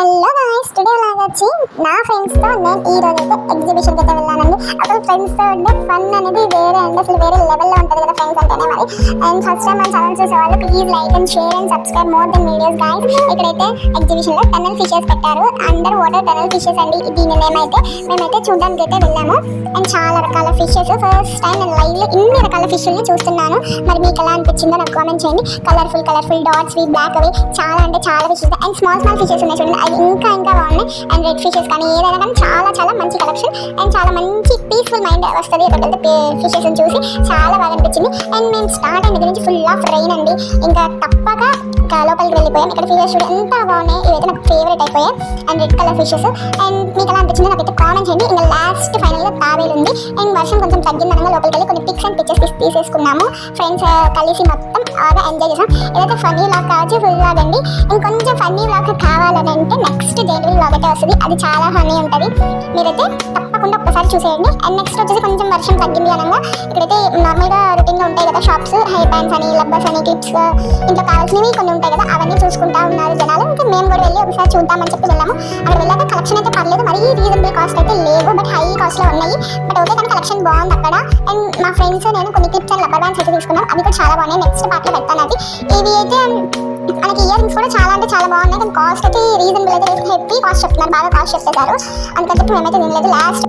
Hello guys, today వచ్చి నా ఫ్రెండ్స్తో నేను ఈ రోజు అయితే ఎగ్జిబిషన్కి అయితే వెళ్ళానండి. అసలు ఫ్రెండ్స్తో ఉండే ఫన్ అనేది వేరే అండి, అసలు వేరే లెవెల్లో ఉంటుంది కదా ఫ్రెండ్స్ అంటేనే మరి. అండ్ ఫస్ట్ టైం మన ఛానల్ చూసే వాళ్ళు please like and share and subscribe more than videos guys. ఇక్కడైతే ఎగ్జిబిషన్లో టనల్ ఫిషెస్ పెట్టారు, అండర్ వాటర్ టనల్ ఫిషెస్ అండి. దీని మేమైతే చూడడానికి అయితే వెళ్ళాము. అండ్ చాలా రకాల ఫిషెస్, ఫస్ట్ టైం నేను లైవ్లో ఇన్ని రకాల ఫిష్ని చూస్తున్నాను. మరి మీకు ఎలా అనిపించిందో నాకు కామెంట్ చేయండి. కలర్ఫుల్ డాట్స్, బ్లాక్ అవి చాలా అంటే చాలా ఫిషెస్. అండ్ స్మాల్ ఫిషెస్ ఉన్నాయి చూడండి, అవి ఇంకా బాగున్నాయి. అండ్ రెడ్ ఫిషెస్ కానీ ఏదైనా కానీ చాలా మంచి కలెక్షన్. అండ్ చాలా మంచి పీస్ఫుల్ మైండ్ వస్తుంది ఇక్కడికి ఫిషెస్ చూసి, చాలా బాగా అనిపించింది. అండ్ మేము స్టార్ట్ అయిన దగ్గర నుంచి ఫుల్ ఆఫ్ రెయిన్ అండి, ఇంకా తప్పక లోపలికి వెళ్ళిపోయాం. ఇక్కడ ఫిషెస్ చూడ ఎంత బాగున్నాయి, ఇవైతే నాకు ఫేవరెట్ అయిపోయాయి. And red colour fishes. And మీకు ఎలా అనిపించిందో నాకైతే కామెంట్ చేయండి. ఇంకా లాస్ట్ ఫైనల్గా తాబేలు ఉంది. అండ్ వర్షం కొంచెం తగ్గిందనగా లోపలికి వెళ్ళి కొన్ని పిక్స్ అండ్ పిక్చర్స్ తీసేసుకున్నాము. ఫ్రెండ్స్ కలిసి మొత్తం బాగా ఎంజాయ్ చేసాం. ఏదైతే ఫన్నీ వ్లాగ్ కావచ్చు, ఫుల్ వ్లాగ్ అండి. ఇంకొంచెం ఫన్నీ వ్లాగ్ కావాలని అంటే నెక్స్ట్ జనవరి వ్లాగ్ అయితే వస్తుంది, అది చాలా ఫన్నీ ఉంటుంది. మీరైతే తప్పకుండా ఒక్కసారి చూసేయండి. అండ్ నెక్స్ట్ వచ్చేసి కొంచెం వర్షం తగ్గింది అనగా ఇక్కడైతే నార్మల్గా రొటీన్గా ఉంటాయి కదా షాప్స్, హెయిర్ బ్యాండ్స్ అని, లబ్బర్స్ అని, క్లిప్స్, ఇంట్లో కావాల్సినవి కొన్ని ఉంటాయి కదా, అవన్నీ చూసుకుంటా ఉన్నారు జనాలు. ఇంకా మేము కూడా వెళ్ళి ఒకసారి చూద్దామని చెప్పి వెళ్ళాము. అక్కడ వెళ్ళాక కలెక్షన్ అయితే పర్లేదు, మరీ రీజనబుల్ కాస్ట్ అయితే లేవు, బట్ హై కాస్ట్లో ఉన్నాయి. బట్ ఓకే, కానీ కలెక్షన్ బాగుంది అక్కడ. అండ్ మా ఫ్రెండ్స్ నేను కొన్ని క్లిప్స్ అండ్ లబ్బర్ బ్యాండ్స్ అయితే తీసుకున్నాం, అవి కూడా చాలా బాగున్నాయి. నెక్స్ట్ పార్ట్లో పెడతాను అది. ఇవి అయితే మనకి ఇయర్ రింగ్స్ కూడా చాలా అంటే చాలా బాగున్నాయి, కానీ కాస్ట్ అయితే రీజనబుల్ అయితే హెవీ కాస్ట్ చెప్తున్నారు, బాగా కాస్ట్ చెప్పేశారు. అందుకని చెప్పి మేమైతే వినలేదు. లాస్ట్